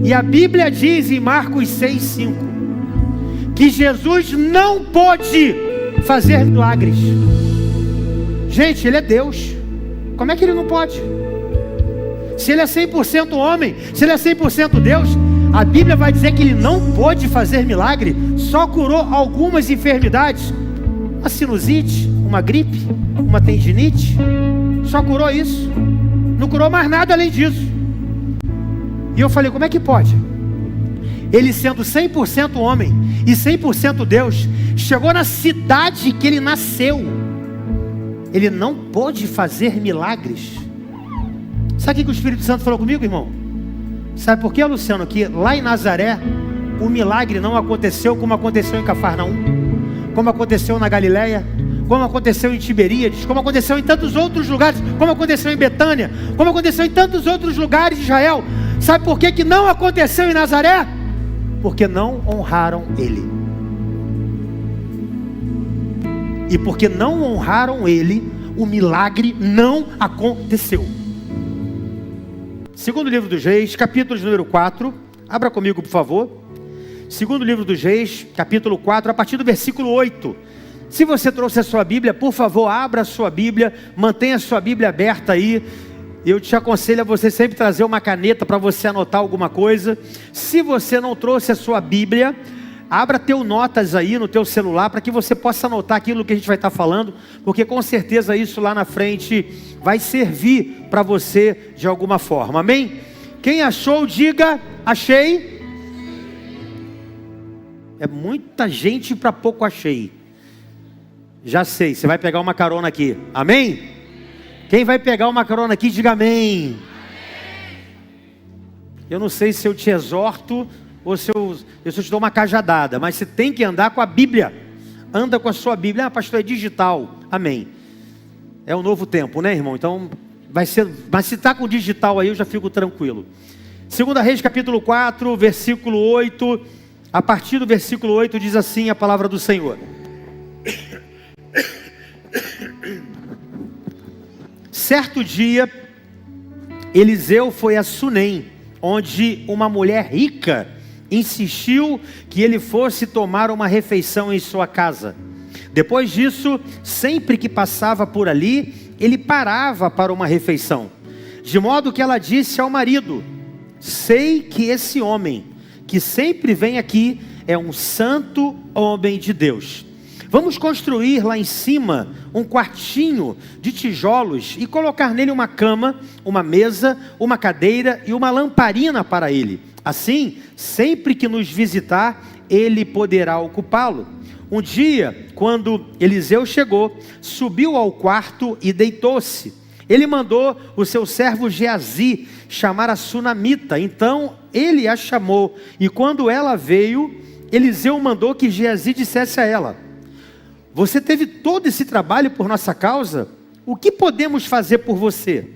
E a Bíblia diz em Marcos 6:5 que Jesus não pôde fazer milagres. Gente, Ele é Deus. Como é que Ele não pode? Se Ele é 100% homem, se Ele é 100% Deus, a Bíblia vai dizer que Ele não pôde fazer milagre, só curou algumas enfermidades. Uma sinusite, uma gripe, uma tendinite, só curou isso. Não curou mais nada além disso. E eu falei, como é que pode? Ele sendo 100% homem e 100% Deus, chegou na cidade que Ele nasceu, Ele não pôde fazer milagres. Sabe o que o Espírito Santo falou comigo, irmão? Sabe por quê, Luciano? Que lá em Nazaré, o milagre não aconteceu como aconteceu em Cafarnaum, como aconteceu na Galileia, como aconteceu em Tiberíades, como aconteceu em tantos outros lugares, como aconteceu em Betânia, como aconteceu em tantos outros lugares de Israel. Sabe por que não aconteceu em Nazaré? Porque não honraram Ele. E porque não honraram Ele, o milagre não aconteceu. Segundo livro dos Reis, capítulo número 4. Abra comigo, por favor. Segundo livro dos Reis, capítulo 4, a partir do versículo 8. Se você trouxe a sua Bíblia, por favor, abra a sua Bíblia, mantenha a sua Bíblia aberta aí. Eu te aconselho a você sempre trazer uma caneta para você anotar alguma coisa. Se você não trouxe a sua Bíblia, abra teu notas aí no teu celular, para que você possa anotar aquilo que a gente vai estar falando, porque com certeza isso lá na frente vai servir para você de alguma forma, amém? Quem achou, diga, achei. É muita gente para pouco achei. Já sei, você vai pegar uma carona aqui, amém? Quem vai pegar uma carona aqui, diga amém. Eu não sei se eu te exorto ou se eu te dou uma cajadada, mas você tem que andar com a Bíblia. Anda com a sua Bíblia. Ah, pastor, é digital. Amém. É um novo tempo, né, irmão? Então, vai ser... Mas se está com digital aí, eu já fico tranquilo. 2 Reis, capítulo 4, versículo 8. A partir do versículo 8, diz assim a palavra do Senhor. Certo dia, Eliseu foi a Sunem, onde uma mulher rica insistiu que ele fosse tomar uma refeição em sua casa. Depois disso, sempre que passava por ali, ele parava para uma refeição. De modo que ela disse ao marido: sei que esse homem, que sempre vem aqui, é um santo homem de Deus. Vamos construir lá em cima um quartinho de tijolos e colocar nele uma cama, uma mesa, uma cadeira e uma lamparina para ele. Assim, sempre que nos visitar, ele poderá ocupá-lo. Um dia, quando Eliseu chegou, subiu ao quarto e deitou-se. Ele mandou o seu servo Geazi chamar a sunamita. Então ele a chamou, e quando ela veio, Eliseu mandou que Geazi dissesse a ela: você teve todo esse trabalho por nossa causa? O que podemos fazer por você?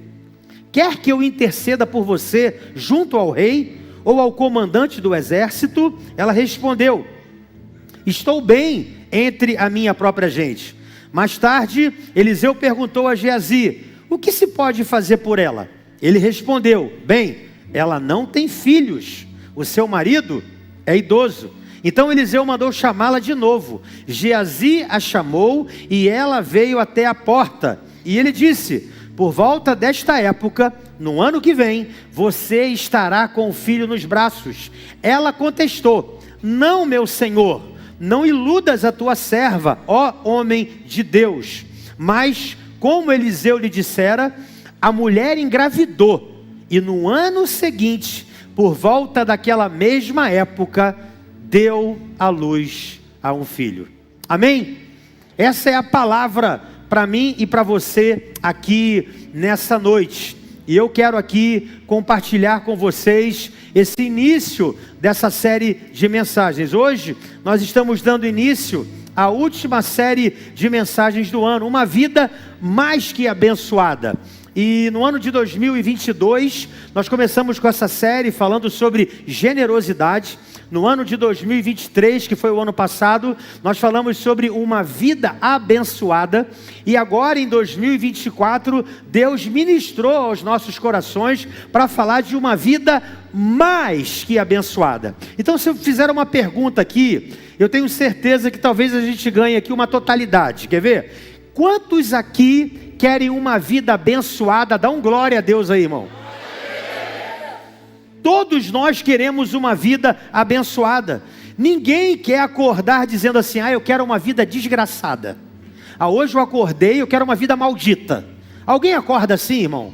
Quer que eu interceda por você junto ao rei ou ao comandante do exército? Ela respondeu: estou bem entre a minha própria gente. Mais tarde, Eliseu perguntou a Geazi: o que se pode fazer por ela? Ele respondeu: bem, ela não tem filhos, o seu marido é idoso. Então Eliseu mandou chamá-la de novo. Geazi a chamou e ela veio até a porta. E ele disse: por volta desta época, no ano que vem, você estará com o filho nos braços. Ela contestou: não, meu senhor, não iludas a tua serva, ó homem de Deus. Mas, como Eliseu lhe dissera, a mulher engravidou. E no ano seguinte, por volta daquela mesma época, deu à luz a um filho. Amém? Essa é a palavra para mim e para você aqui nessa noite. E eu quero aqui compartilhar com vocês esse início dessa série de mensagens. Hoje nós estamos dando início à última série de mensagens do ano. Uma vida mais que abençoada. E no ano de 2022, nós começamos com essa série falando sobre generosidade. No ano de 2023, que foi o ano passado, nós falamos sobre uma vida abençoada. E agora em 2024, Deus ministrou aos nossos corações para falar de uma vida mais que abençoada. Então, se eu fizer uma pergunta aqui, eu tenho certeza que talvez a gente ganhe aqui uma totalidade. Quer ver? Quantos aqui querem uma vida abençoada? Dá um glória a Deus aí, irmão. Todos nós queremos uma vida abençoada. Ninguém quer acordar dizendo assim: eu quero uma vida desgraçada. Hoje eu acordei, eu quero uma vida maldita. Alguém acorda assim, irmão?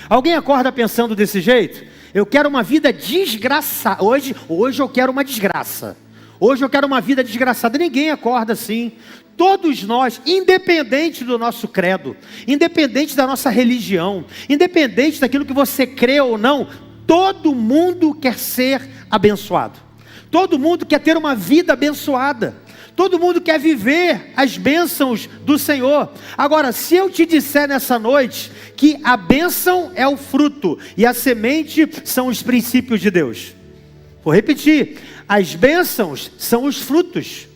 Alguém acorda pensando desse jeito? Eu quero uma vida desgraçada. Hoje eu quero uma desgraça. Hoje eu quero uma vida desgraçada. Ninguém acorda assim. Todos nós, independente do nosso credo, independente da nossa religião, independente daquilo que você crê ou não, todo mundo quer ser abençoado. Todo mundo quer ter uma vida abençoada. Todo mundo quer viver as bênçãos do Senhor. Agora, se eu te disser nessa noite que a bênção é o fruto e a semente são os princípios de Deus. Vou repetir, as bênçãos são os frutos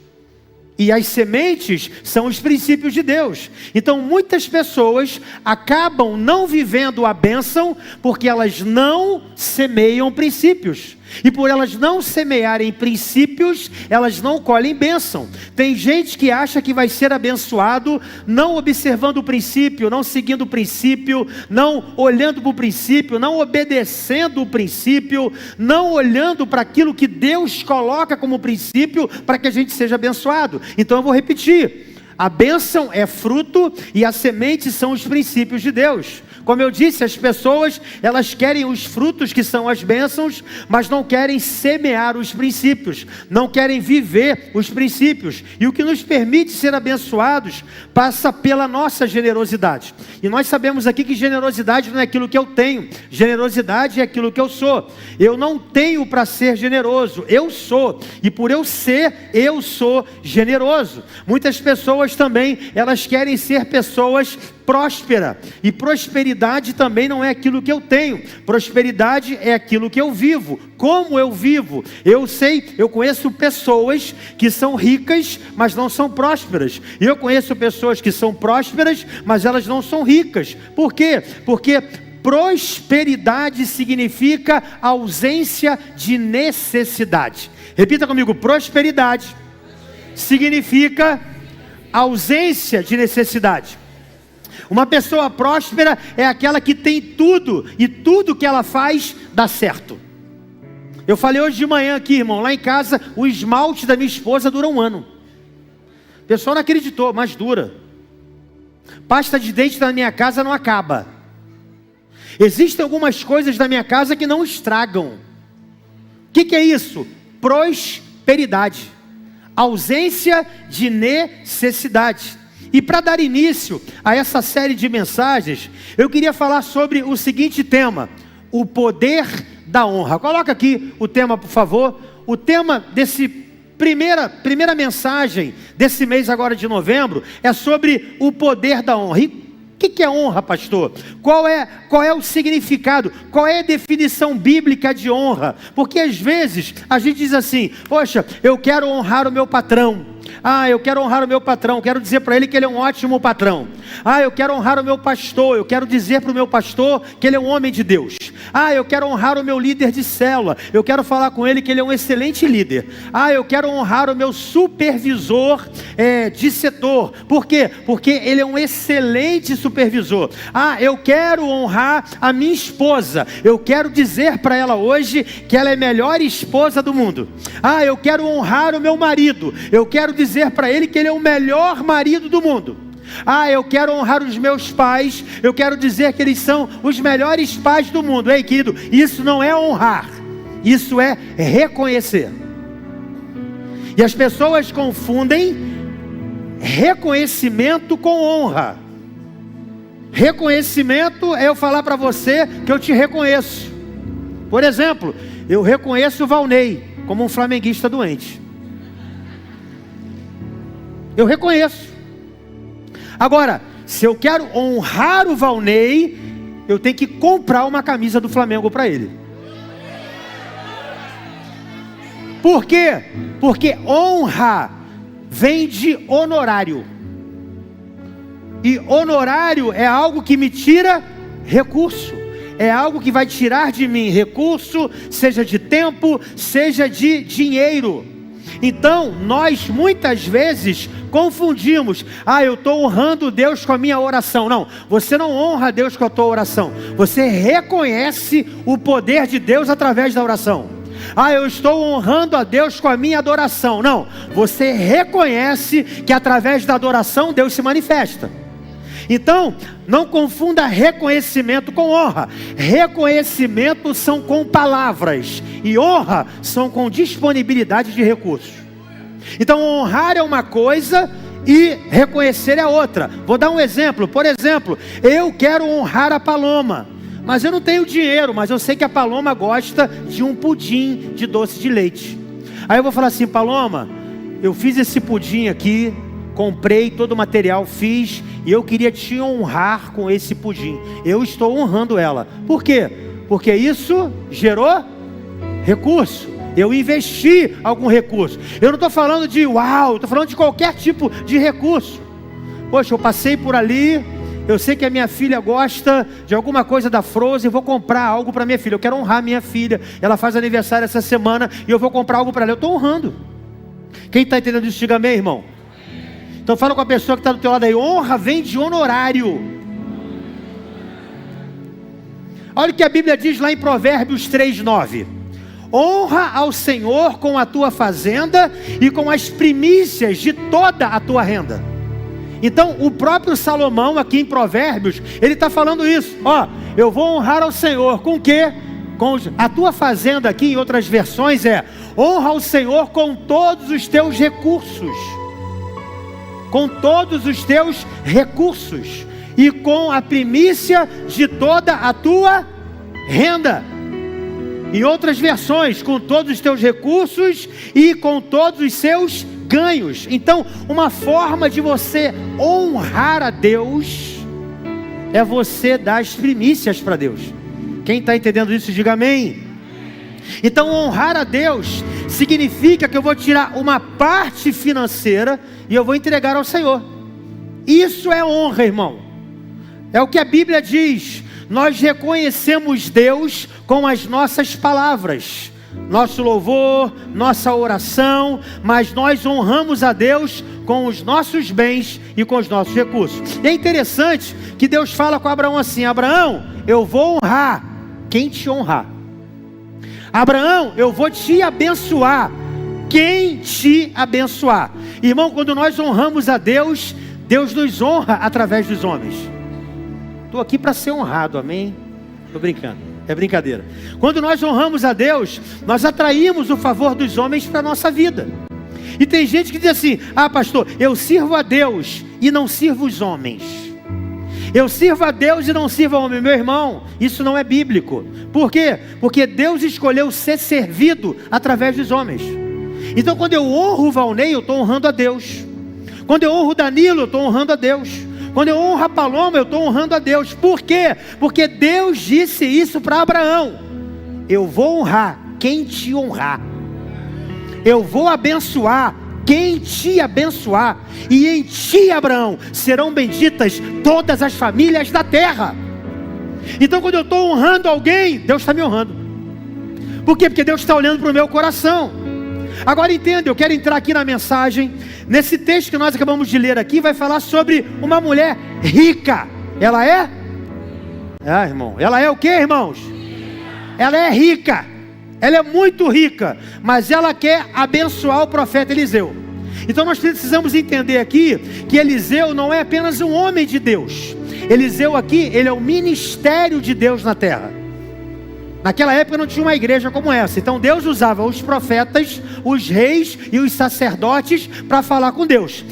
e as sementes são os princípios de Deus. Então muitas pessoas acabam não vivendo a bênção porque elas não semeiam princípios. E por elas não semearem princípios, elas não colhem bênção. Tem gente que acha que vai ser abençoado não observando o princípio, não seguindo o princípio, não olhando para o princípio, não obedecendo o princípio, não olhando para aquilo que Deus coloca como princípio para que a gente seja abençoado. Então eu vou repetir: a bênção é fruto e a semente são os princípios de Deus. Como eu disse, as pessoas, elas querem os frutos que são as bênçãos, mas não querem semear os princípios, não querem viver os princípios. E o que nos permite ser abençoados passa pela nossa generosidade. E nós sabemos aqui que generosidade não é aquilo que eu tenho, generosidade é aquilo que eu sou. Eu não tenho para ser generoso, eu sou. E por eu ser, eu sou generoso. Muitas pessoas também, elas querem ser pessoas próspera, e prosperidade também não é aquilo que eu tenho. Prosperidade é aquilo que eu vivo. Como eu vivo? Eu conheço pessoas que são ricas, mas não são prósperas. E eu conheço pessoas que são prósperas, mas elas não são ricas. Por quê? Porque prosperidade significa ausência de necessidade. Repita comigo: prosperidade significa ausência de necessidade. Uma pessoa próspera é aquela que tem tudo, e tudo que ela faz dá certo. Eu falei hoje de manhã aqui, irmão, lá em casa, o esmalte da minha esposa dura 1 ano. O pessoal não acreditou, mas dura. Pasta de dente na minha casa não acaba. Existem algumas coisas da minha casa que não estragam. O que é isso? Prosperidade. Ausência de necessidade. E para dar início a essa série de mensagens, eu queria falar sobre o seguinte tema: o poder da honra. Coloca aqui o tema, por favor. O tema desse primeira mensagem desse mês agora de novembro é sobre o poder da honra. E o que é honra, pastor? Qual é o significado? Qual é a definição bíblica de honra? Porque às vezes a gente diz assim: poxa, eu quero honrar o meu patrão. Eu quero honrar o meu patrão, quero dizer para ele que ele é um ótimo patrão. Eu quero honrar o meu pastor, eu quero dizer para o meu pastor que ele é um homem de Deus. Eu quero honrar o meu líder de célula, eu quero falar com ele que ele é um excelente líder. Eu quero honrar o meu supervisor de setor. Por quê? Porque ele é um excelente supervisor. Eu quero honrar a minha esposa, eu quero dizer para ela hoje que ela é a melhor esposa do mundo. Eu quero honrar o meu marido, eu quero dizer para ele que ele é o melhor marido do mundo. Eu quero honrar os meus pais, eu quero dizer que eles são os melhores pais do mundo. Ei, querido, isso não é honrar, isso é reconhecer. E as pessoas confundem reconhecimento com honra. Reconhecimento é eu falar para você que eu te reconheço. Por exemplo, eu reconheço o Valnei como um flamenguista doente. Eu reconheço. Agora, se eu quero honrar o Valnei, eu tenho que comprar uma camisa do Flamengo para ele. Por quê? Porque honra vem de honorário. E honorário é algo que me tira recurso. É algo que vai tirar de mim recurso, seja de tempo, seja de dinheiro. Então, nós muitas vezes confundimos. Eu estou honrando Deus com a minha oração. Não, você não honra Deus com a tua oração. Você reconhece o poder de Deus através da oração. Eu estou honrando a Deus com a minha adoração. Não, você reconhece que através da adoração Deus se manifesta. Então, não confunda reconhecimento com honra. Reconhecimento são com palavras e honra são com disponibilidade de recursos. Então, honrar é uma coisa e reconhecer é outra. Vou dar um exemplo. Por exemplo, eu quero honrar a Paloma, mas eu não tenho dinheiro, mas eu sei que a Paloma gosta de um pudim de doce de leite. Aí eu vou falar assim: Paloma, eu fiz esse pudim aqui, comprei todo o material, fiz, e eu queria te honrar com esse pudim. Eu estou honrando ela. Por quê? Porque isso gerou recurso. Eu investi algum recurso. Eu não estou falando de estou falando de qualquer tipo de recurso. Poxa, eu passei por ali, eu sei que a minha filha gosta de alguma coisa da Frozen, eu vou comprar algo para minha filha. Eu quero honrar minha filha, ela faz aniversário essa semana e eu vou comprar algo para ela. Eu estou honrando. Quem está entendendo isso, diga amém, irmão. Então fala com a pessoa que está do teu lado aí: honra vem de honorário. Olha o que a Bíblia diz lá em Provérbios 3:9. Honra ao Senhor com a tua fazenda e com as primícias de toda a tua renda. Então o próprio Salomão aqui em Provérbios, ele está falando isso. Eu vou honrar ao Senhor com o quê? A tua fazenda aqui em outras versões honra ao Senhor com todos os teus recursos. Com todos os teus recursos e com a primícia de toda a tua renda. Em outras versões, com todos os teus recursos e com todos os seus ganhos. Então, uma forma de você honrar a Deus é você dar as primícias para Deus. Quem está entendendo isso, diga amém. Então, honrar a Deus significa que eu vou tirar uma parte financeira e eu vou entregar ao Senhor. Isso é honra, irmão. É o que a Bíblia diz. Nós reconhecemos Deus com as nossas palavras, nosso louvor, nossa oração, mas nós honramos a Deus com os nossos bens e com os nossos recursos. E é interessante que Deus fala com Abraão assim: Abraão, eu vou honrar quem te honrar. Abraão, eu vou te abençoar quem te abençoar. Irmão, quando nós honramos a Deus, Deus nos honra através dos homens. Estou aqui para ser honrado, amém? Estou brincando, é brincadeira. Quando nós honramos a Deus, nós atraímos o favor dos homens para a nossa vida. E tem gente que diz assim: pastor, eu sirvo a Deus e não sirvo os homens. Eu sirvo a Deus e não sirvo ao homem. Meu irmão, isso não é bíblico. Por quê? Porque Deus escolheu ser servido através dos homens. Então quando eu honro o Valnei, eu estou honrando a Deus. Quando eu honro o Danilo, eu estou honrando a Deus. Quando eu honro a Paloma, eu estou honrando a Deus. Por quê? Porque Deus disse isso para Abraão: eu vou honrar quem te honrar. Eu vou abençoar quem te abençoar. E em ti, Abraão, serão benditas todas as famílias da terra. Então quando eu estou honrando alguém, Deus está me honrando. Por quê? Porque Deus está olhando para o meu coração. Agora entenda, eu quero entrar aqui na mensagem. Nesse texto que nós acabamos de ler aqui, vai falar sobre uma mulher rica. Ela é? Irmão. Ela é o que, irmãos? Ela é rica. Ela é muito rica. Mas ela quer abençoar o profeta Eliseu. Então nós precisamos entender aqui que Eliseu não é apenas um homem de Deus. Eliseu aqui, ele é o ministério de Deus na terra. Naquela época não tinha uma igreja como essa. Então Deus usava os profetas, os reis e os sacerdotes para falar com Deus,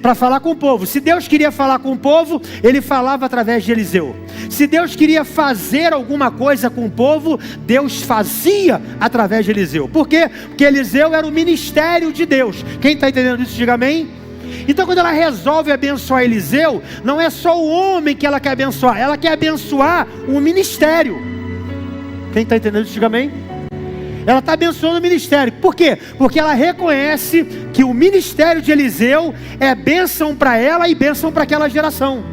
para falar com o povo. Se Deus queria falar com o povo, ele falava através de Eliseu. Se Deus queria fazer alguma coisa com o povo, Deus fazia através de Eliseu. Por quê? Porque Eliseu era o ministério de Deus. Quem está entendendo isso, diga amém. Então quando ela resolve abençoar Eliseu, não é só o homem que ela quer abençoar, ela quer abençoar o ministério. Quem está entendendo isso, diga amém. Ela está abençoando o ministério. Por quê? Porque ela reconhece que o ministério de Eliseu é bênção para ela e bênção para aquela geração.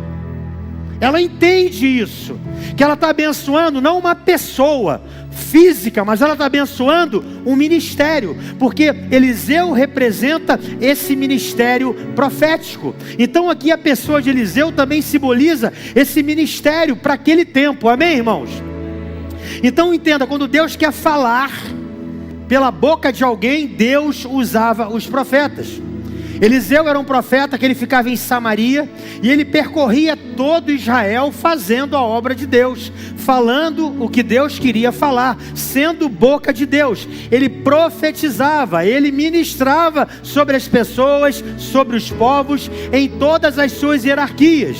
Ela entende isso, que ela está abençoando não uma pessoa física, mas ela está abençoando um ministério, porque Eliseu representa esse ministério profético. Então aqui a pessoa de Eliseu também simboliza esse ministério para aquele tempo, amém, irmãos? Então entenda, quando Deus quer falar pela boca de alguém, Deus usava os profetas. Eliseu era um profeta que ele ficava em Samaria e ele percorria todo Israel fazendo a obra de Deus, falando o que Deus queria falar, sendo boca de Deus. Ele profetizava, ele ministrava sobre as pessoas, sobre os povos, em todas as suas hierarquias.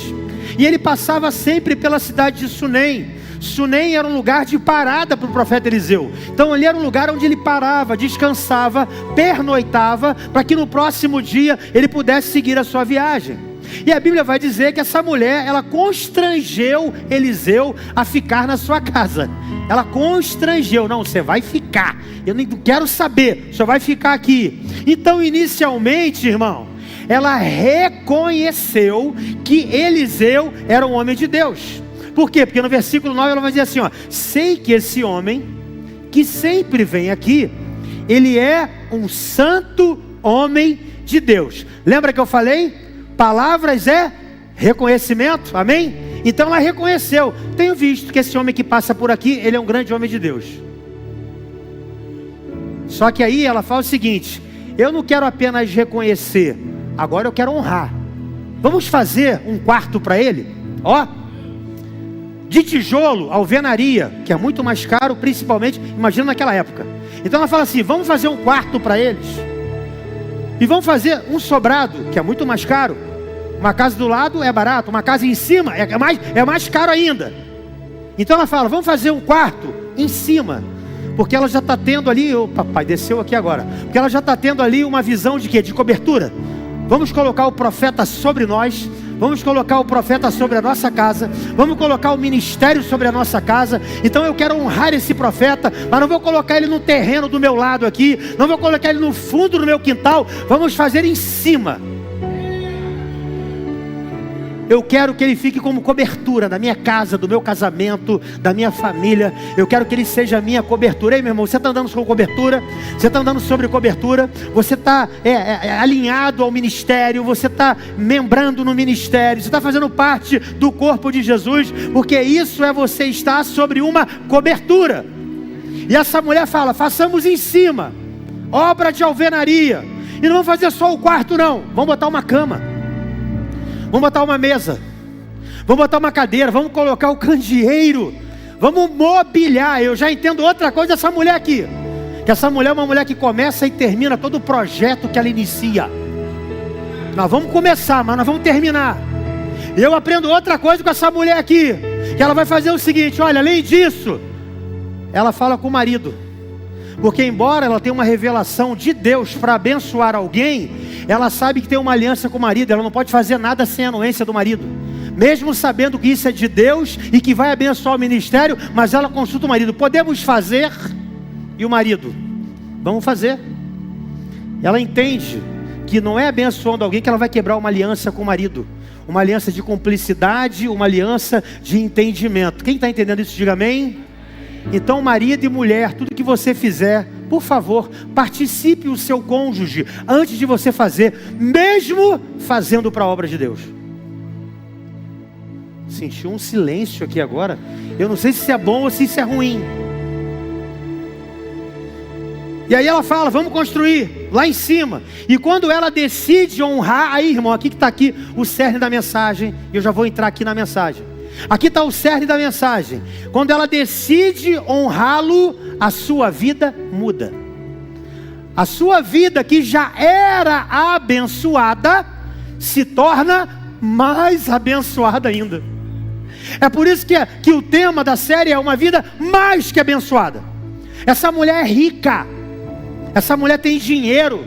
E ele passava sempre pela cidade de Sunem. Sunem era um lugar de parada para o profeta Eliseu. Então ali era um lugar onde ele parava, descansava, pernoitava, para que no próximo dia ele pudesse seguir a sua viagem. E a Bíblia vai dizer que essa mulher, ela constrangeu Eliseu a ficar na sua casa. Ela constrangeu, não, você vai ficar, eu nem quero saber, só vai ficar aqui. Então inicialmente, irmão, ela reconheceu que Eliseu era um homem de Deus. Por quê? Porque no versículo 9 ela vai dizer assim, ó: sei que esse homem que sempre vem aqui, ele é um santo homem de Deus. Lembra que eu falei? Palavras é reconhecimento, amém? Então ela reconheceu, tenho visto que esse homem que passa por aqui, ele é um grande homem de Deus. Só que aí ela fala o seguinte: eu não quero apenas reconhecer, agora eu quero honrar. Vamos fazer um quarto para ele, ó, de tijolo, alvenaria, que é muito mais caro, principalmente, imagina naquela época. Então ela fala assim, vamos fazer um quarto para eles, e vamos fazer um sobrado, que é muito mais caro. Uma casa do lado é barato, uma casa em cima é mais caro ainda. Então ela fala, vamos fazer um quarto em cima, porque ela já está tendo ali, o papai desceu aqui agora, porque ela já está tendo ali uma visão de quê? De cobertura. Vamos colocar o profeta sobre nós, vamos colocar o profeta sobre a nossa casa, vamos colocar o ministério sobre a nossa casa. Então eu quero honrar esse profeta, mas não vou colocar ele no terreno do meu lado aqui, não vou colocar ele no fundo do meu quintal, vamos fazer em cima. Eu quero que ele fique como cobertura da minha casa, do meu casamento, da minha família. Eu quero que ele seja a minha cobertura. Ei, meu irmão, você está andando com cobertura? Você está andando sobre cobertura? Você está alinhado ao ministério? Você está membrando no ministério? Você está fazendo parte do corpo de Jesus? Porque isso é você estar sobre uma cobertura. E essa mulher fala, façamos em cima, obra de alvenaria. E não vamos fazer só o quarto não, vamos botar uma cama, vamos botar uma mesa, vamos botar uma cadeira, vamos colocar o candeeiro, vamos mobiliar. Eu já entendo outra coisa dessa mulher aqui, que essa mulher é uma mulher que começa e termina todo o projeto que ela inicia. Nós vamos começar, mas nós vamos terminar. Eu aprendo outra coisa com essa mulher aqui, que ela vai fazer o seguinte, olha, além disso, ela fala com o marido, porque embora ela tenha uma revelação de Deus para abençoar alguém, ela sabe que tem uma aliança com o marido, ela não pode fazer nada sem a anuência do marido, mesmo sabendo que isso é de Deus e que vai abençoar o ministério, mas ela consulta o marido, podemos fazer? E o marido, vamos fazer. Ela entende que não é abençoando alguém que ela vai quebrar uma aliança com o marido, uma aliança de cumplicidade, uma aliança de entendimento. Quem está entendendo isso, diga amém. Então marido e mulher, tudo que você fizer, por favor, participe o seu cônjuge antes de você fazer, mesmo fazendo para a obra de Deus. Senti um silêncio aqui agora. Eu não sei se isso é bom ou se isso é ruim. E aí ela fala, vamos construir lá em cima. E quando ela decide honrar, aí irmão, aqui que está aqui o cerne da mensagem. Eu já vou entrar aqui na mensagem. Aqui está o cerne da mensagem. Quando ela decide honrá-lo, a sua vida muda. A sua vida que já era abençoada, se torna mais abençoada ainda. É por isso que o tema da série é uma vida mais que abençoada. Essa mulher é rica. Essa mulher tem dinheiro.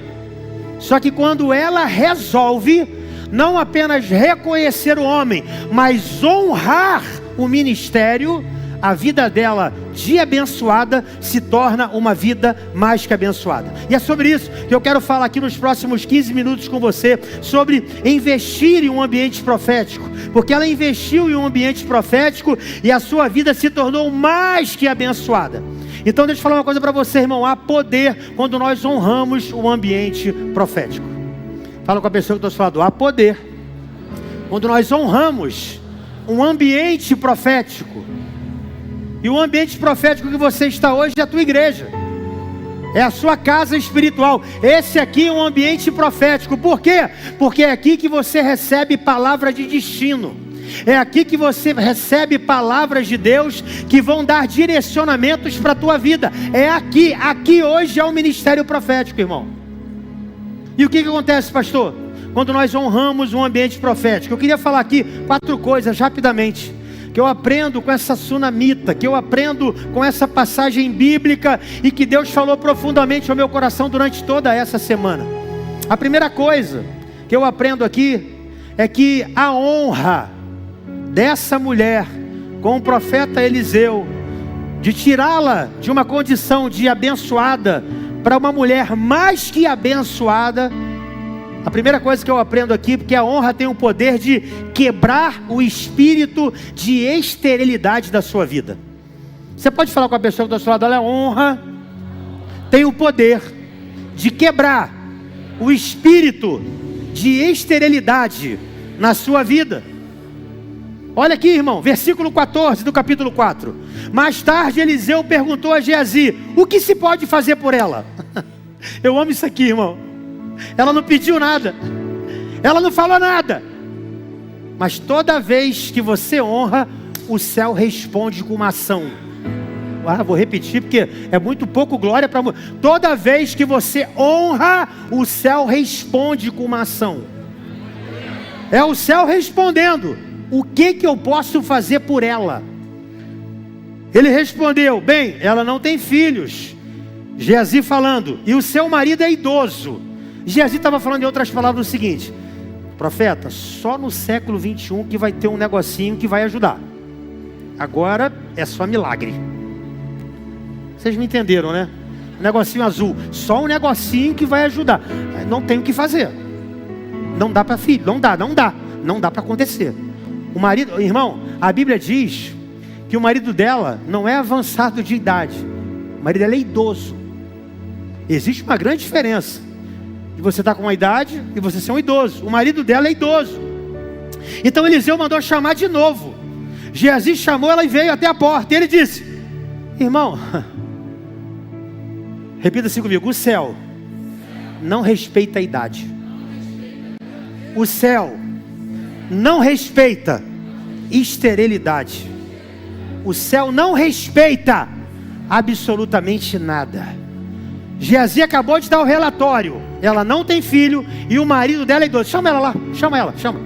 Só que quando ela resolve não apenas reconhecer o homem, mas honrar o ministério, a vida dela de abençoada se torna uma vida mais que abençoada. E é sobre isso que eu quero falar aqui nos próximos 15 minutos com você, sobre investir em um ambiente profético, porque ela investiu em um ambiente profético e a sua vida se tornou mais que abençoada. Então deixa eu falar uma coisa para você, irmão: há poder quando nós honramos o ambiente profético. Fala com a pessoa que eu estou falando: há poder quando nós honramos um ambiente profético. E o ambiente profético que você está hoje é a tua igreja, é a sua casa espiritual. Esse aqui é um ambiente profético. Por quê? Porque é aqui que você recebe palavra de destino. É aqui que você recebe palavras de Deus que vão dar direcionamentos para a tua vida. É aqui hoje é o ministério profético, irmão. E o que acontece, pastor? Quando nós honramos um ambiente profético. Eu queria falar aqui 4 coisas rapidamente, que eu aprendo com essa sunamita, que eu aprendo com essa passagem bíblica e que Deus falou profundamente ao meu coração durante toda essa semana. A primeira coisa que eu aprendo aqui é que a honra dessa mulher com o profeta Eliseu, de tirá-la de uma condição de abençoada para uma mulher mais que abençoada. A primeira coisa que eu aprendo aqui, porque a honra tem o poder de quebrar o espírito de esterilidade da sua vida. Você pode falar com a pessoa que está do seu lado: olha, a honra tem o poder de quebrar o espírito de esterilidade na sua vida. Olha aqui, irmão, versículo 14 do capítulo 4. Mais tarde Eliseu perguntou a Geazi: o que se pode fazer por ela? Eu amo isso aqui, irmão. Ela não pediu nada, ela não falou nada, mas toda vez que você honra, o céu responde com uma ação. Vou repetir porque é muito pouco glória para... Toda vez que você honra, o céu responde com uma ação. É o céu respondendo: o que eu posso fazer por ela? Ele respondeu: bem, ela não tem filhos. Geazi falando: e o seu marido é idoso. Geazi estava falando em outras palavras o seguinte: profeta, só no século 21 que vai ter um negocinho que vai ajudar. Agora é só milagre. Vocês me entenderam, né? Um negocinho azul, só um negocinho que vai ajudar. Não tem o que fazer. Não dá para filho, não dá para acontecer. O marido, irmão, a Bíblia diz que o marido dela não é avançado de idade. O marido dela é idoso. Existe uma grande diferença de você estar com uma idade e você ser um idoso. O marido dela é idoso. Então Eliseu mandou chamar de novo. Geazi chamou ela e veio até a porta. E ele disse: irmão, repita assim comigo: o céu não respeita a idade. O céu não respeita esterilidade. O céu não respeita absolutamente nada. Geazi acabou de dar o relatório. Ela não tem filho e o marido dela é idoso. Chama ela lá, chama.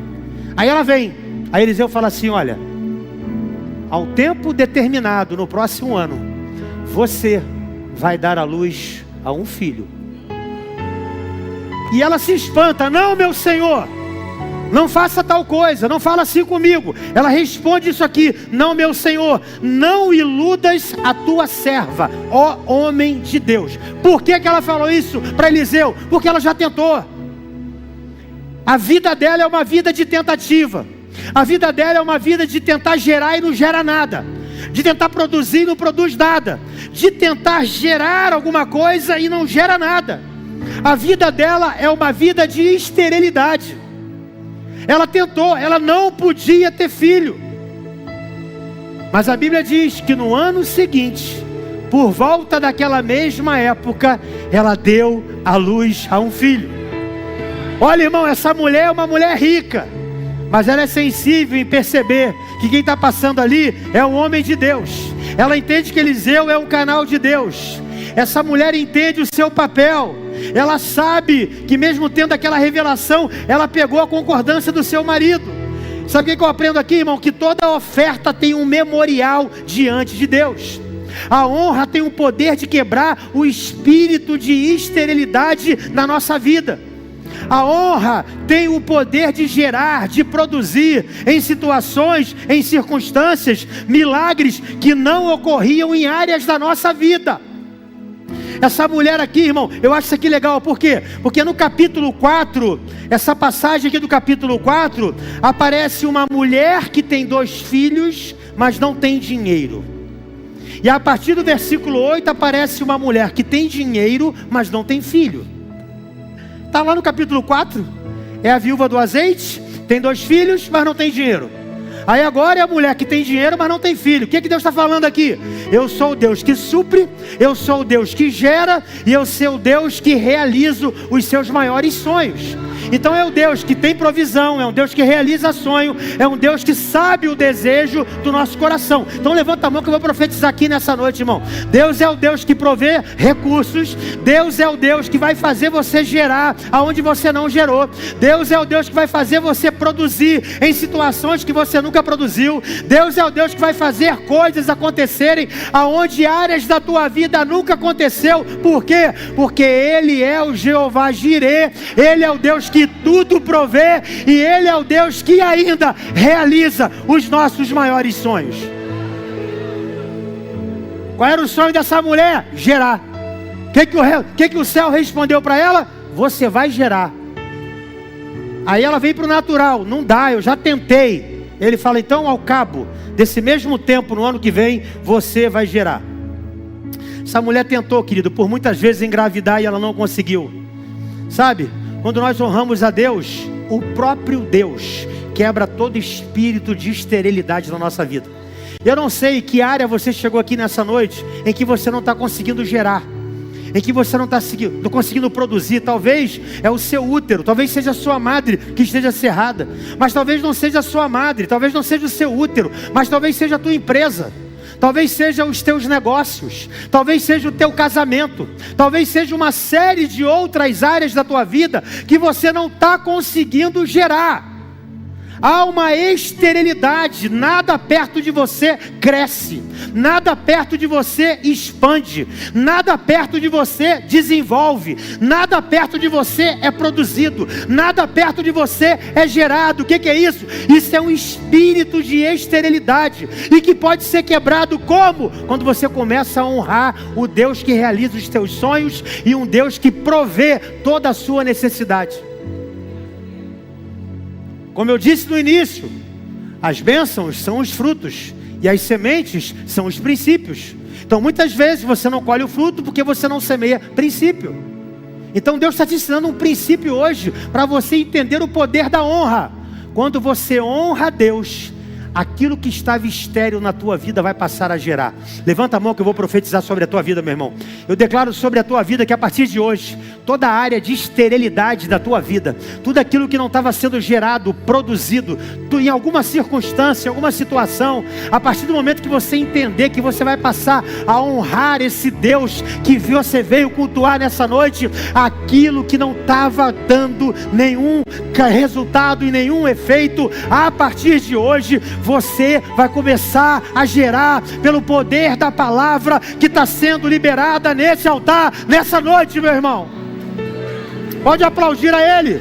Aí ela vem. Aí Eliseu fala assim: olha, ao tempo determinado, no próximo ano, você vai dar à luz a um filho. E ela se espanta: não, meu senhor, não faça tal coisa, não fala assim comigo. Ela responde isso aqui: não, meu senhor, não iludas a tua serva, ó homem de Deus. Por que ela falou isso para Eliseu? Porque ela já tentou. A vida dela é uma vida de tentativa. A vida dela é uma vida de tentar gerar e não gera nada, de tentar produzir e não produz nada, de tentar gerar alguma coisa e não gera nada. A vida dela é uma vida de esterilidade. Ela tentou, ela não podia ter filho. Mas a Bíblia diz que no ano seguinte, por volta daquela mesma época, ela deu à luz a um filho. Olha, irmão, essa mulher é uma mulher rica, mas ela é sensível em perceber que quem está passando ali é um homem de Deus. Ela entende que Eliseu é um canal de Deus. Essa mulher entende o seu papel. Ela sabe que mesmo tendo aquela revelação, ela pegou a concordância do seu marido. Sabe o que eu aprendo aqui, irmão? Que toda oferta tem um memorial diante de Deus. A honra tem o poder de quebrar o espírito de esterilidade na nossa vida. A honra tem o poder de gerar, de produzir em situações, em circunstâncias, milagres que não ocorriam em áreas da nossa vida. Essa mulher aqui, irmão, eu acho isso aqui legal, por quê? Porque no capítulo 4, essa passagem aqui do capítulo 4, aparece uma mulher que tem 2 filhos, mas não tem dinheiro. E a partir do versículo 8, aparece uma mulher que tem dinheiro, mas não tem filho. Está lá no capítulo 4, é a viúva do azeite, tem 2 filhos, mas não tem dinheiro. Aí agora é a mulher que tem dinheiro, mas não tem filho. O que Deus está falando aqui? Eu sou o Deus que supre, eu sou o Deus que gera, e eu sou o Deus que realizo os seus maiores sonhos. Então é o Deus que tem provisão, é um Deus que realiza sonho, é um Deus que sabe o desejo do nosso coração. Então levanta a mão que eu vou profetizar aqui nessa noite, irmão. Deus é o Deus que provê recursos, Deus é o Deus que vai fazer você gerar aonde você não gerou, Deus é o Deus que vai fazer você produzir em situações que você nunca produziu, Deus é o Deus que vai fazer coisas acontecerem aonde áreas da tua vida nunca aconteceu. Por quê? Porque Ele é o Jeová Jireh, Ele é o Deus que tudo provê, e Ele é o Deus que ainda realiza os nossos maiores sonhos. Qual era o sonho dessa mulher? Gerar. O que o céu respondeu para ela? Você vai gerar. Aí ela veio para o natural, não dá, eu já tentei. Ele fala, então ao cabo desse mesmo tempo, no ano que vem, você vai gerar. Essa mulher tentou, querido, por muitas vezes engravidar, e ela não conseguiu. Sabe? Quando nós honramos a Deus, o próprio Deus quebra todo espírito de esterilidade na nossa vida. Eu não sei que área você chegou aqui nessa noite em que você não está conseguindo gerar, em que você não está conseguindo produzir. Talvez é o seu útero, talvez seja a sua madre que esteja cerrada, mas talvez não seja a sua madre, talvez não seja o seu útero, mas talvez seja a tua empresa. Talvez seja os teus negócios, talvez seja o teu casamento, talvez seja uma série de outras áreas da tua vida que você não está conseguindo gerar. Há uma esterilidade, nada perto de você cresce, nada perto de você expande, nada perto de você desenvolve, nada perto de você é produzido, nada perto de você é gerado. O que é isso? Isso é um espírito de esterilidade, e que pode ser quebrado como? Quando você começa a honrar o Deus que realiza os teus sonhos, e um Deus que provê toda a sua necessidade. Como eu disse no início, as bênçãos são os frutos, e as sementes são os princípios. Então muitas vezes você não colhe o fruto porque você não semeia princípio. Então Deus está te ensinando um princípio hoje, para você entender o poder da honra. Quando você honra a Deus, aquilo que estava estéril na tua vida vai passar a gerar. Levanta a mão que eu vou profetizar sobre a tua vida, meu irmão. Eu declaro sobre a tua vida que a partir de hoje, toda a área de esterilidade da tua vida, tudo aquilo que não estava sendo gerado, produzido, em alguma circunstância, em alguma situação, a partir do momento que você entender que você vai passar a honrar esse Deus que você veio cultuar nessa noite, aquilo que não estava dando nenhum resultado e nenhum efeito, a partir de hoje, você vai começar a gerar pelo poder da palavra que está sendo liberada nesse altar, nessa noite, meu irmão. Pode aplaudir a Ele.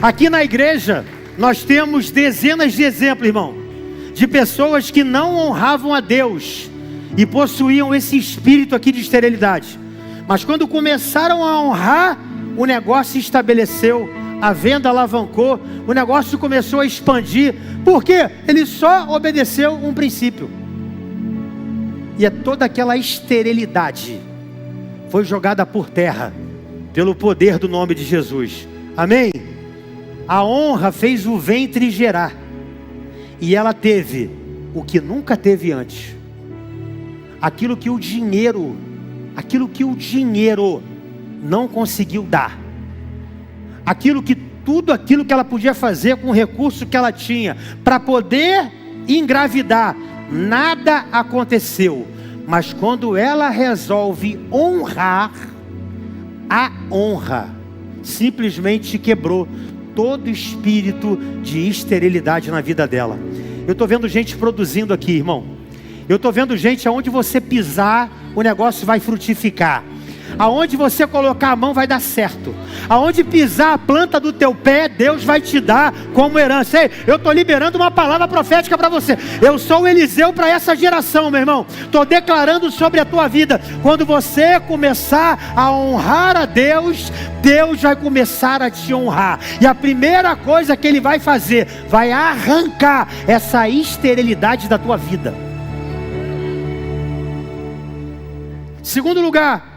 Aqui na igreja, nós temos dezenas de exemplos, irmão, de pessoas que não honravam a Deus e possuíam esse espírito aqui de esterilidade. Mas quando começaram a honrar, o negócio se estabeleceu, a venda alavancou, o negócio começou a expandir. Por quê? Ele só obedeceu um princípio. E toda aquela esterilidade foi jogada por terra pelo poder do nome de Jesus. Amém? A honra fez o ventre gerar, e ela teve o que nunca teve antes. Aquilo que o dinheiro não conseguiu dar. Tudo aquilo que ela podia fazer com o recurso que ela tinha para poder engravidar, nada aconteceu. Mas quando ela resolve honrar, a honra simplesmente quebrou todo espírito de esterilidade na vida dela. Eu estou vendo gente produzindo aqui, irmão. Eu estou vendo gente, aonde você pisar, o negócio vai frutificar. Aonde você colocar a mão vai dar certo. Aonde pisar a planta do teu pé, Deus vai te dar como herança. Ei, eu estou liberando uma palavra profética para você. Eu sou o Eliseu para essa geração, meu irmão. Estou declarando sobre a tua vida. Quando você começar a honrar a Deus, Deus vai começar a te honrar. E a primeira coisa que Ele vai fazer, vai arrancar essa esterilidade da tua vida. Segundo lugar,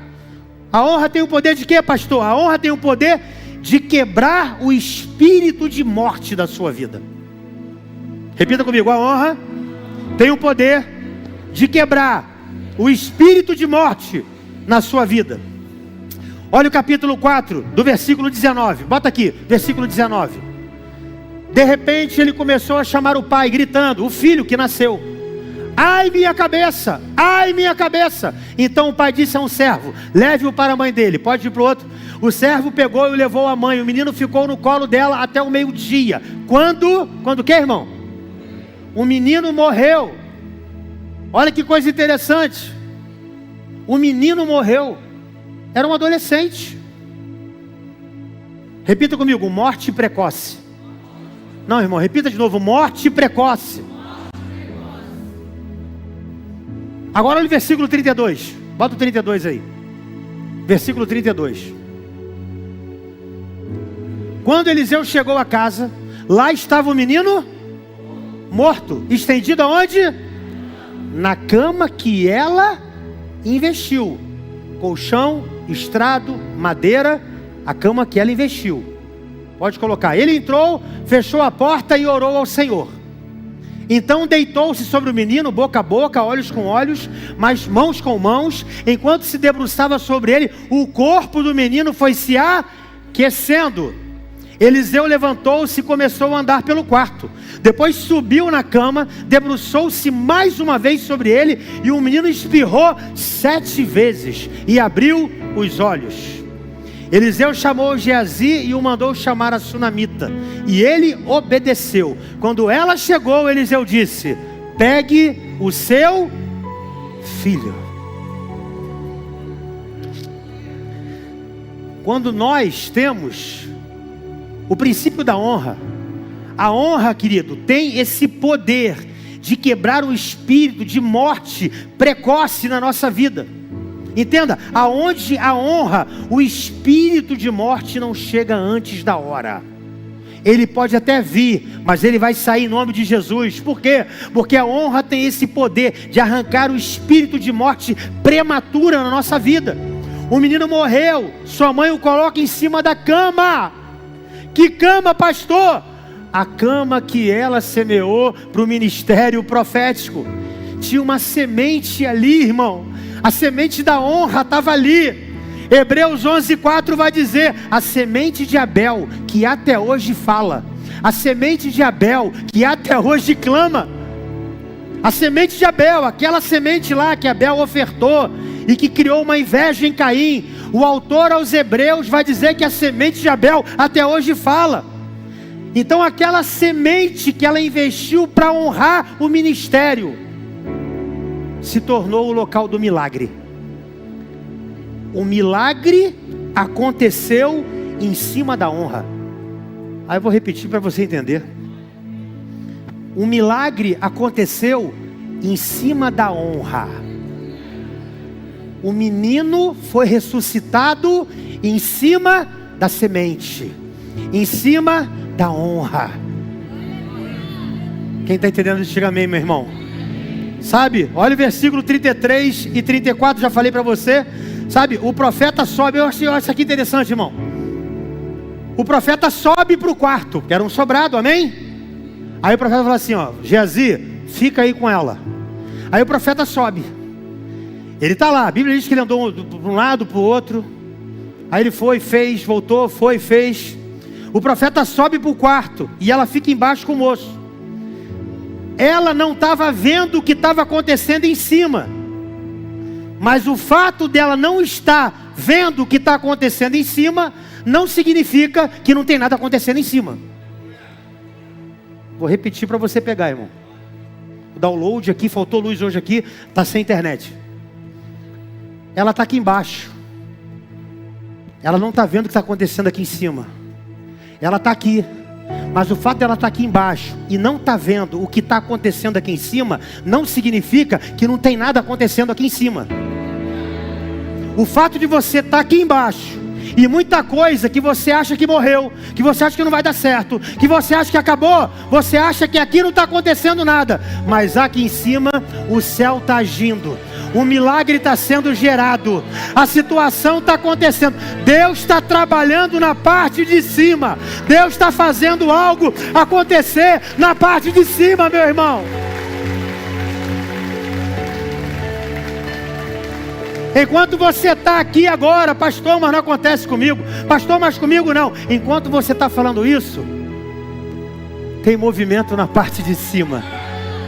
a honra tem o poder de quê, pastor? A honra tem o poder de quebrar o espírito de morte da sua vida. Repita comigo, a honra tem o poder de quebrar o espírito de morte na sua vida. Olha o capítulo 4, do versículo 19. Bota aqui, versículo 19. De repente ele começou a chamar o pai, gritando, o filho que nasceu. Ai minha cabeça, ai minha cabeça. Então o pai disse a um servo, leve-o para a mãe dele. Pode ir para o outro. O servo pegou e o levou à mãe. O menino ficou no colo dela até o meio-dia. Quando o que, irmão? O menino morreu. Olha que coisa interessante. O menino morreu. Era um adolescente. Repita comigo, morte precoce. Não, irmão, repita de novo, morte precoce. Agora olha o versículo 32. Bota o 32 aí. Versículo 32. Quando Eliseu chegou a casa, lá estava o menino morto. Estendido aonde? Na cama que ela investiu. Colchão, estrado, madeira. A cama que ela investiu. Pode colocar. Ele entrou, fechou a porta e orou ao Senhor. Então deitou-se sobre o menino, boca a boca, olhos com olhos, mas mãos com mãos. Enquanto se debruçava sobre ele, o corpo do menino foi se aquecendo. Eliseu levantou-se e começou a andar pelo quarto. Depois subiu na cama, debruçou-se mais uma vez sobre ele, e o menino espirrou 7 vezes e abriu os olhos. Eliseu chamou Geazi e o mandou chamar a sunamita, e ele obedeceu. Quando ela chegou, Eliseu disse, pegue o seu filho. Quando nós temos o princípio da honra, a honra, querido, tem esse poder de quebrar o espírito de morte precoce na nossa vida. Entenda, aonde a honra, o espírito de morte não chega antes da hora. Ele pode até vir, mas ele vai sair em nome de Jesus. Por quê? Porque a honra tem esse poder de arrancar o espírito de morte prematura na nossa vida. O menino morreu, sua mãe o coloca em cima da cama. Que cama, pastor? A cama que ela semeou para o ministério profético. Tinha uma semente ali, irmão. A semente da honra estava ali. Hebreus 11:4 vai dizer, a semente de Abel, que até hoje fala. A semente de Abel, que até hoje clama. A semente de Abel, aquela semente lá que Abel ofertou e que criou uma inveja em Caim. O autor aos Hebreus vai dizer que a semente de Abel até hoje fala. Então aquela semente que ela investiu para honrar o ministério se tornou o local do milagre. O milagre aconteceu em cima da honra. Aí eu vou repetir para você entender. O milagre aconteceu em cima da honra. O menino foi ressuscitado em cima da semente, em cima da honra. Quem está entendendo, diga amém, meu irmão. Sabe, olha o versículo 33 e 34, já falei para você. Sabe, o profeta sobe, eu acho isso aqui interessante, irmão. O profeta sobe para o quarto, que era um sobrado, amém? Aí o profeta fala assim, ó, Geazi, fica aí com ela. Aí o profeta sobe. Ele está lá, a Bíblia diz que ele andou para um lado, para o outro. Aí ele foi, fez, voltou, foi, fez. O profeta sobe para o quarto e ela fica embaixo com o moço. Ela não estava vendo o que estava acontecendo em cima. Mas o fato dela não estar vendo o que está acontecendo em cima, não significa que não tem nada acontecendo em cima. Vou repetir para você pegar, irmão. o download aqui, faltou luz hoje aqui, está sem internet. Ela está aqui embaixo. Ela não está vendo o que está acontecendo aqui em cima. Ela está aqui. Mas o fato dela estar aqui embaixo e não estar vendo o que está acontecendo aqui em cima, não significa que não tem nada acontecendo aqui em cima. O fato de você estar aqui embaixo e muita coisa que você acha que morreu, que você acha que não vai dar certo, que você acha que acabou, você acha que aqui não está acontecendo nada, mas aqui em cima o céu está agindo, o milagre está sendo gerado, a situação está acontecendo, Deus está trabalhando na parte de cima, Deus está fazendo algo acontecer na parte de cima, meu irmão. Enquanto você está aqui agora, pastor, mas não acontece comigo, pastor, mas comigo não. Enquanto você está falando isso, tem movimento na parte de cima.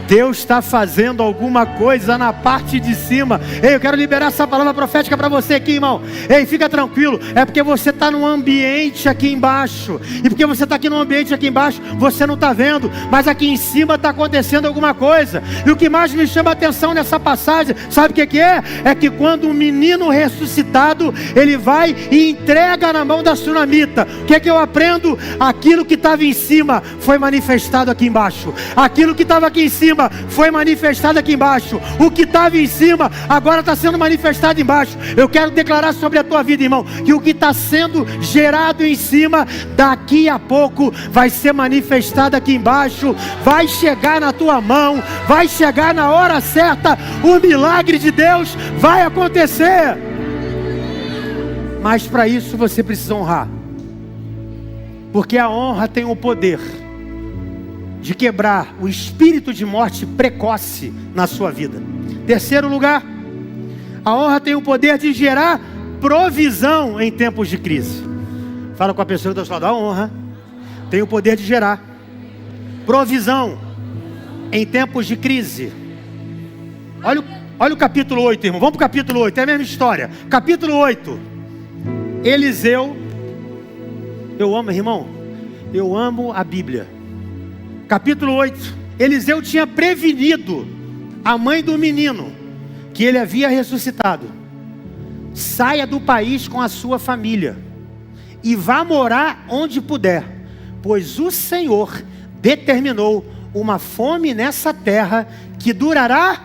Deus está fazendo alguma coisa na parte de cima. Ei, eu quero liberar essa palavra profética para você aqui, irmão. Ei, fica tranquilo, é porque você está num ambiente aqui embaixo, e porque você está aqui num ambiente aqui embaixo, você não está vendo, mas aqui em cima está acontecendo alguma coisa. E o que mais me chama a atenção nessa passagem, sabe o que é? É que quando um menino ressuscitado, ele vai e entrega na mão da sunamita. O que é que eu aprendo? Aquilo que estava em cima foi manifestado aqui embaixo. Aquilo que estava aqui em cima foi manifestado aqui embaixo. O que estava em cima agora está sendo manifestado embaixo. Eu quero declarar sobre a tua vida, irmão, que o que está sendo gerado em cima, daqui a pouco vai ser manifestado aqui embaixo, vai chegar na tua mão, vai chegar na hora certa, o milagre de Deus vai acontecer. Mas para isso você precisa honrar, porque a honra tem o poder de quebrar o espírito de morte precoce na sua vida. Terceiro lugar, a honra tem o poder de gerar provisão em tempos de crise. Fala com a pessoa do seu lado, a honra tem o poder de gerar provisão em tempos de crise. Olha o capítulo 8, irmão. Vamos para o capítulo 8, é a mesma história. Capítulo 8. Eliseu. Eu amo, irmão, eu amo a Bíblia. Capítulo 8, Eliseu tinha prevenido a mãe do menino que ele havia ressuscitado. Saia do país com a sua família e vá morar onde puder, pois o Senhor determinou uma fome nessa terra que durará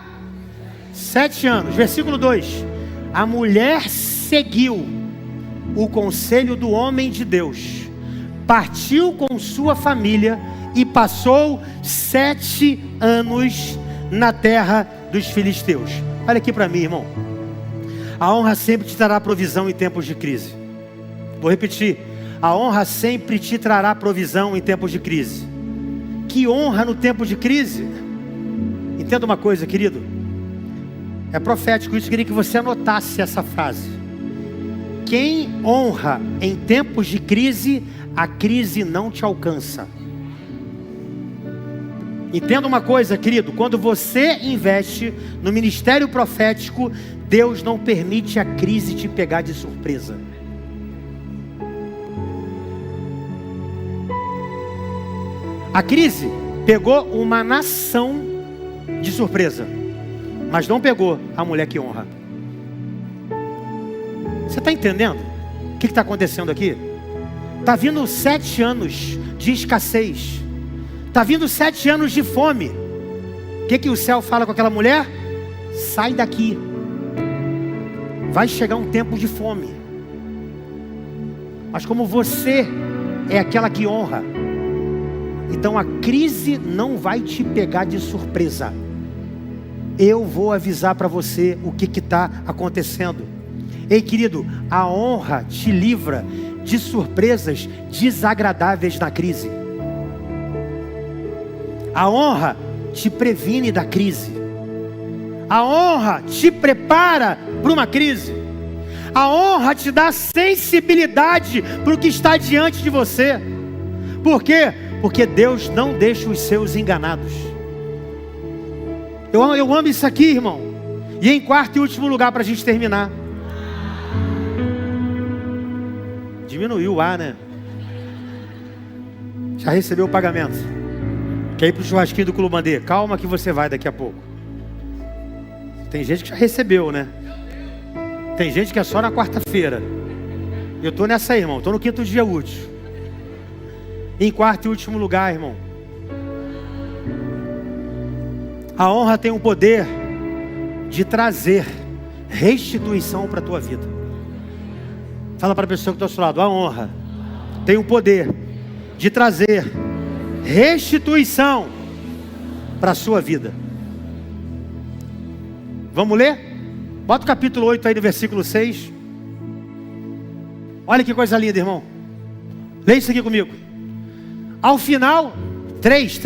7 anos. Versículo 2. A mulher seguiu o conselho do homem de Deus, partiu com sua família e passou 7 anos na terra dos filisteus. Olha aqui para mim, irmão. A honra sempre te trará provisão em tempos de crise. Vou repetir. A honra sempre te trará provisão em tempos de crise. Que honra no tempo de crise? Entenda uma coisa, querido. É profético isso, eu queria que você anotasse essa frase. Quem honra em tempos de crise, a crise não te alcança. Entenda uma coisa, querido, quando você investe no ministério profético, Deus não permite a crise te pegar de surpresa. A crise pegou uma nação de surpresa, mas não pegou a mulher que honra. Você está entendendo o que está acontecendo aqui? Está vindo 7 anos de escassez. Está vindo 7 anos de fome. O que o céu fala com aquela mulher? Sai daqui. Vai chegar um tempo de fome. Mas como você é aquela que honra, então a crise não vai te pegar de surpresa. Eu vou avisar para você o que está acontecendo. Ei, querido, a honra te livra de surpresas desagradáveis na crise. A honra te previne da crise. A honra te prepara para uma crise. A honra te dá sensibilidade para o que está diante de você. Por quê? Porque Deus não deixa os seus enganados. Eu amo isso aqui, irmão. E em quarto e último lugar para a gente terminar. Diminuiu o ar, né? Já recebeu o pagamento. Quer ir pro churrasquinho do Culumandê? Calma que você vai daqui a pouco. Tem gente que já recebeu, né? Tem gente que é só na quarta-feira. Eu tô nessa aí, irmão. Tô no 5º dia útil. Em quarto e último lugar, irmão. A honra tem o poder de trazer restituição para a tua vida. Fala para a pessoa que está ao seu lado. A honra tem o poder de trazer restituição para a sua vida. Vamos ler? Bota o capítulo 8 aí no versículo 6. Olha que coisa linda, irmão. Leia isso aqui comigo. Ao final, 3,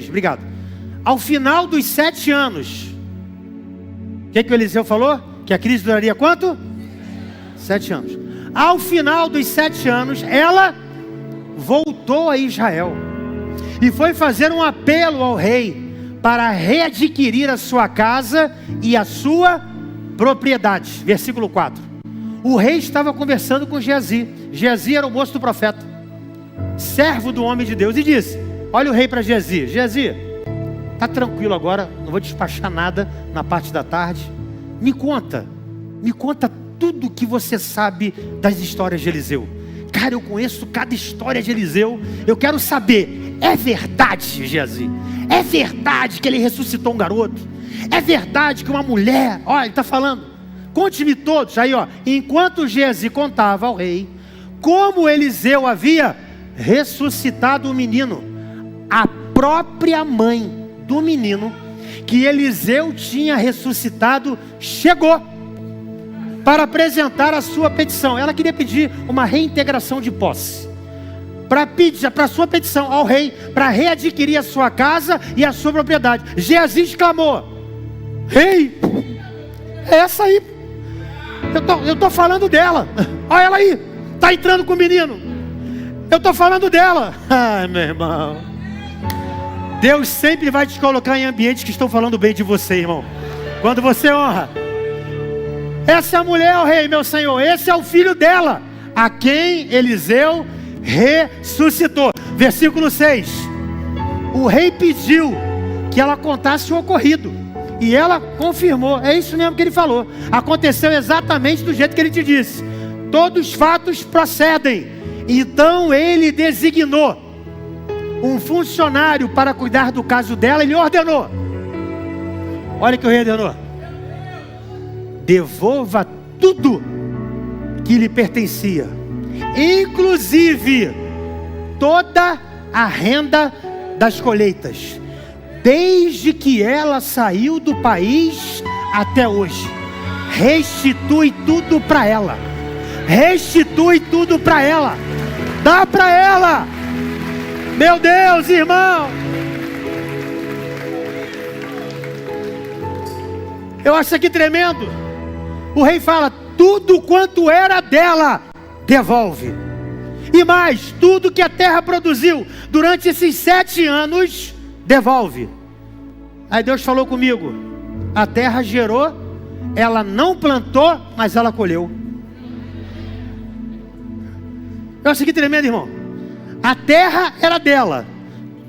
obrigado. Ao final dos 7 anos, o que o Eliseu falou? Que a crise duraria quanto? 7 anos. Ao final dos 7 anos, ela voltou a Israel e foi fazer um apelo ao rei para readquirir a sua casa e a sua propriedade. Versículo 4. O rei estava conversando com Geazi. Geazi era o moço do profeta, servo do homem de Deus, e disse: olha o rei para Geazi: Geazi, está tranquilo agora, não vou despachar nada na parte da tarde. Me conta tudo que você sabe das histórias de Eliseu. Cara, eu conheço cada história de Eliseu. Eu quero saber, é verdade, Geazi? É verdade que ele ressuscitou um garoto? É verdade que uma mulher... Olha, ele está falando. Conte-me todos. Aí, ó, enquanto Geazi contava ao rei como Eliseu havia ressuscitado o menino, a própria mãe do menino que Eliseu tinha ressuscitado chegou para apresentar a sua petição. Ela queria pedir uma reintegração de posse, para pedir para sua petição ao rei, para readquirir a sua casa e a sua propriedade. Geazi exclamou: rei, é essa aí, eu tô falando dela. Olha ela aí, tá entrando com o menino, eu tô falando dela. Ai, meu irmão, Deus sempre vai te colocar em ambientes que estão falando bem de você, irmão. Quando você honra. Essa é a mulher, ó rei, meu senhor. Esse é o filho dela, a quem Eliseu ressuscitou. Versículo 6. O rei pediu que ela contasse o ocorrido, e ela confirmou. É isso mesmo que ele falou. Aconteceu exatamente do jeito que ele te disse. Todos os fatos procedem. Então ele designou um funcionário para cuidar do caso dela. Ele ordenou. Olha o que o rei ordenou: devolva tudo que lhe pertencia, inclusive toda a renda das colheitas, desde que ela saiu do país até hoje. Restitui tudo para ela. Restitui tudo para ela. Dá para ela. Meu Deus, irmão. Eu acho isso aqui tremendo. O rei fala: tudo quanto era dela, devolve. E mais, tudo que a terra produziu durante esses 7 anos, devolve. Aí Deus falou comigo: a terra gerou, ela não plantou, mas ela colheu. Eu acho aqui tremendo, irmão. A terra era dela.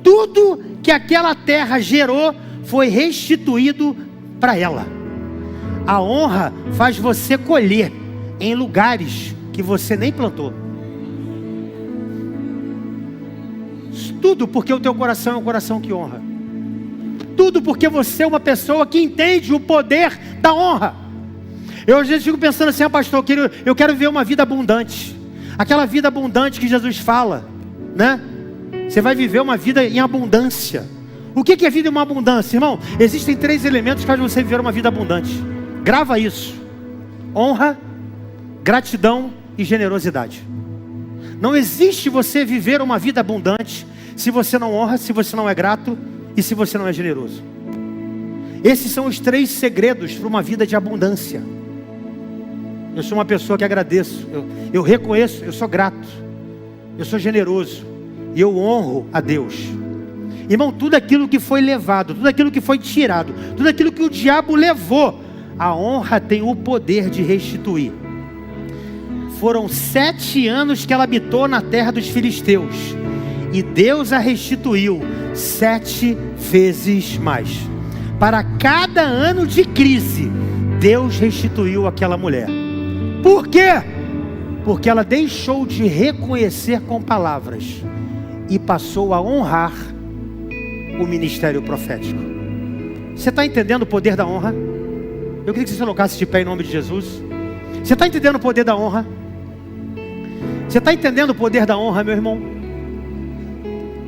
Tudo que aquela terra gerou foi restituído para ela. A honra faz você colher em lugares que você nem plantou. Tudo porque o teu coração é um coração que honra. Tudo porque você é uma pessoa que entende o poder da honra. Eu às vezes fico pensando assim: pastor, eu quero viver uma vida abundante. Aquela vida abundante que Jesus fala, né? Você vai viver uma vida em abundância. O que é vida em uma abundância, irmão? Existem 3 elementos que fazem você viver uma vida abundante. Grava isso: honra, gratidão e generosidade. Não existe você viver uma vida abundante se você não honra, se você não é grato e se você não é generoso. Esses são os 3 segredos para uma vida de abundância. Eu sou uma pessoa que agradeço, eu reconheço, eu sou grato, eu sou generoso e eu honro a Deus. Irmão, tudo aquilo que foi levado, tudo aquilo que foi tirado, tudo aquilo que o diabo levou, a honra tem o poder de restituir. Foram 7 anos que ela habitou na terra dos filisteus, e Deus a restituiu 7 vezes mais. Para cada ano de crise, Deus restituiu aquela mulher. Por quê? Porque ela deixou de reconhecer com palavras e passou a honrar o ministério profético. Você está entendendo o poder da honra? Eu queria que você se colocasse de pé em nome de Jesus. Você está entendendo o poder da honra? Você está entendendo o poder da honra, meu irmão?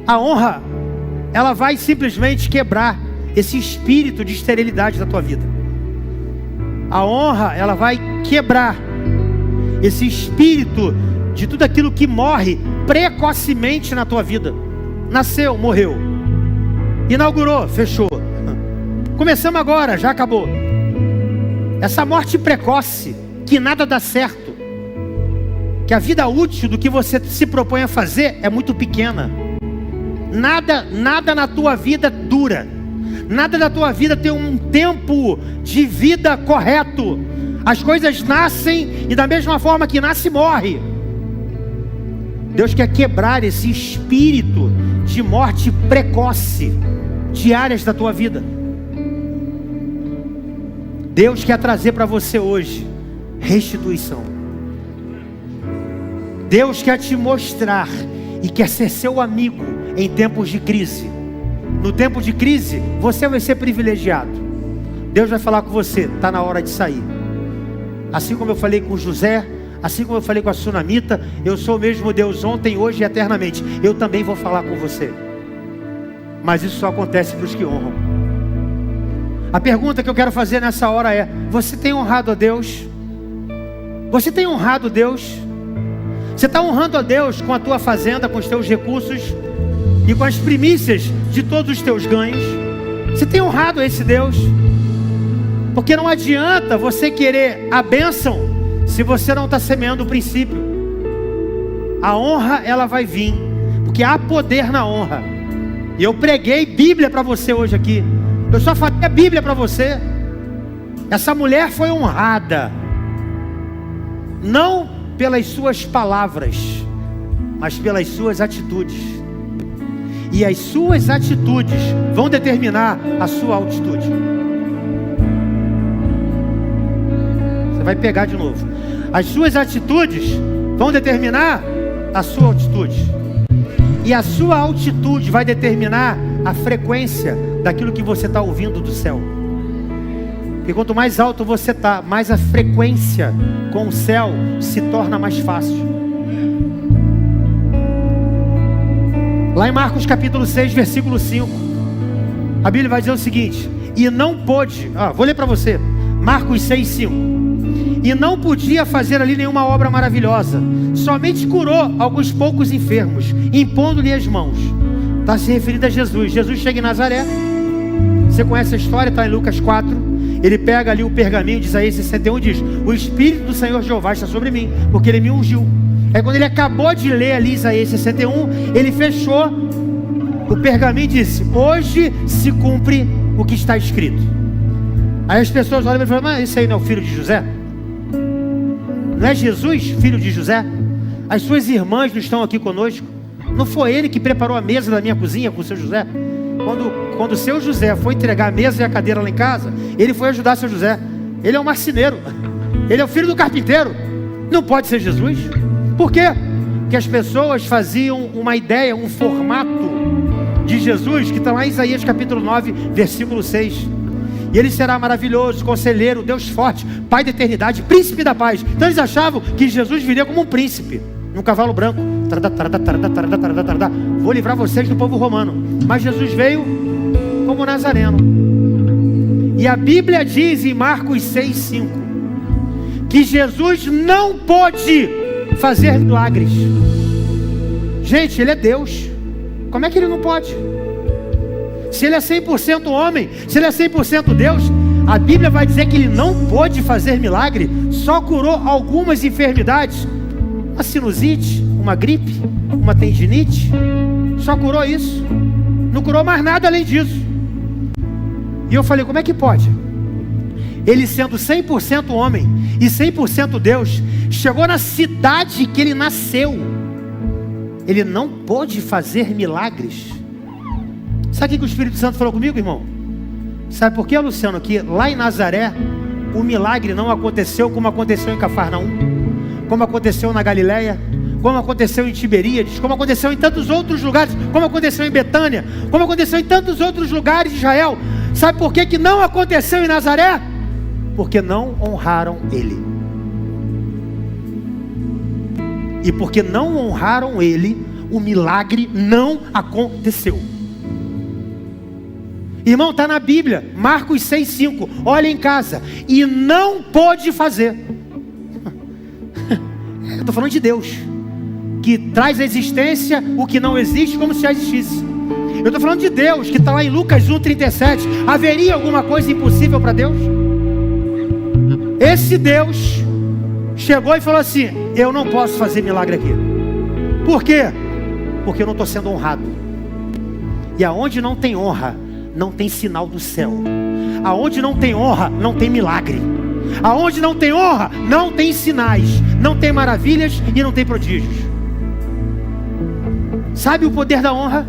A honra, ela vai simplesmente quebrar esse espírito de esterilidade da tua vida. A honra, ela vai quebrar esse espírito de tudo aquilo que morre precocemente na tua vida. Nasceu, morreu. Inaugurou, fechou. Começamos agora, já acabou. Essa morte precoce, que nada dá certo, que a vida útil do que você se propõe a fazer é muito pequena. Nada na tua vida dura. Nada na tua vida tem um tempo de vida correto. As coisas nascem e da mesma forma que nasce, morre. Deus quer quebrar esse espírito de morte precoce de áreas da tua vida. Deus quer trazer para você hoje restituição. Deus quer te mostrar e quer ser seu amigo em tempos de crise. No tempo de crise, você vai ser privilegiado. Deus vai falar com você, está na hora de sair. Assim como eu falei com José, assim como eu falei com a Sunamita, eu sou o mesmo Deus ontem, hoje e eternamente. Eu também vou falar com você. Mas isso só acontece para os que honram. A pergunta que eu quero fazer nessa hora é: você tem honrado a Deus? Você tem honrado Deus? Você está honrando a Deus com a tua fazenda, com os teus recursos e com as primícias de todos os teus ganhos? Você tem honrado a esse Deus? Porque não adianta você querer a bênção se você não está semeando o princípio. A honra, ela vai vir, porque há poder na honra. E eu preguei Bíblia para você hoje aqui. Eu só falei a Bíblia para você. Essa mulher foi honrada, não pelas suas palavras, mas pelas suas atitudes. E as suas atitudes vão determinar a sua altitude. Você vai pegar de novo. As suas atitudes vão determinar a sua altitude. E a sua altitude vai determinar a frequência daquilo que você está ouvindo do céu. Porque quanto mais alto você está, mais a frequência com o céu se torna mais fácil. Lá em Marcos capítulo 6, versículo 5, a Bíblia vai dizer o seguinte: e não pôde, vou ler para você, Marcos 6, 5. E não podia fazer ali nenhuma obra maravilhosa, somente curou alguns poucos enfermos, impondo-lhe as mãos. Está se referindo a Jesus. Jesus chega em Nazaré. Você conhece a história, está em Lucas 4. Ele pega ali o pergaminho de Isaías 61 e diz: o Espírito do Senhor Jeová está sobre mim, porque Ele me ungiu. Aí quando ele acabou de ler ali Isaías 61, ele fechou o pergaminho e disse: hoje se cumpre o que está escrito. Aí as pessoas olham e falam: mas esse aí não é o filho de José? Não é Jesus, filho de José? As suas irmãs não estão aqui conosco? Não foi ele que preparou a mesa da minha cozinha com o seu José? Quando o seu José foi entregar a mesa e a cadeira lá em casa, ele foi ajudar seu José. Ele é um marceneiro, ele é o filho do carpinteiro. Não pode ser Jesus. Por quê? Porque as pessoas faziam uma ideia, um formato de Jesus, que está lá em Isaías capítulo 9, versículo 6. E Ele será maravilhoso, conselheiro, Deus forte, Pai da eternidade, príncipe da paz. Então eles achavam que Jesus viria como um príncipe, num cavalo branco. Vou livrar vocês do povo romano. Mas Jesus veio como Nazareno. E a Bíblia diz em Marcos 6, 5, que Jesus não pôde fazer milagres. Gente, Ele é Deus. Como é que Ele não pode? Se Ele é 100% homem, se Ele é 100% Deus, a Bíblia vai dizer que Ele não pôde fazer milagre, só curou algumas enfermidades. Uma sinusite, uma gripe, uma tendinite, só curou isso. Não curou mais nada além disso. E eu falei: como é que pode? Ele sendo 100% homem e 100% Deus, chegou na cidade que Ele nasceu, Ele não pôde fazer milagres. Sabe o que o Espírito Santo falou comigo, irmão? Sabe por quê, Luciano? Que lá em Nazaré, o milagre não aconteceu como aconteceu em Cafarnaum, como aconteceu na Galileia, como aconteceu em Tiberíades, como aconteceu em tantos outros lugares, como aconteceu em Betânia, como aconteceu em tantos outros lugares de Israel. Sabe por que não aconteceu em Nazaré? Porque não honraram Ele. E porque não honraram Ele, o milagre não aconteceu. Irmão, está na Bíblia, Marcos 6,5. Olha em casa. E não pôde fazer. Eu estou falando de Deus, que traz à existência o que não existe como se já existisse. Eu estou falando de Deus, que está lá em Lucas 1,37. Haveria alguma coisa impossível para Deus? Esse Deus chegou e falou assim: eu não posso fazer milagre aqui. Por quê? Porque eu não estou sendo honrado. E aonde não tem honra, não tem sinal do céu. Aonde não tem honra, não tem milagre. Aonde não tem honra, não tem sinais, não tem maravilhas e não tem prodígios. Sabe o poder da honra?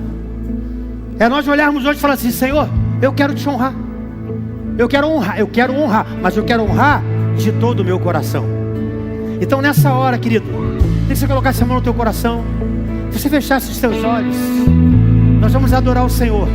É nós olharmos hoje e falar assim: Senhor, eu quero te honrar. Eu quero honrar, mas eu quero honrar de todo o meu coração. Então nessa hora, querido, tem que você colocar essa mão no teu coração, você fechasse os seus olhos. Nós vamos adorar o Senhor.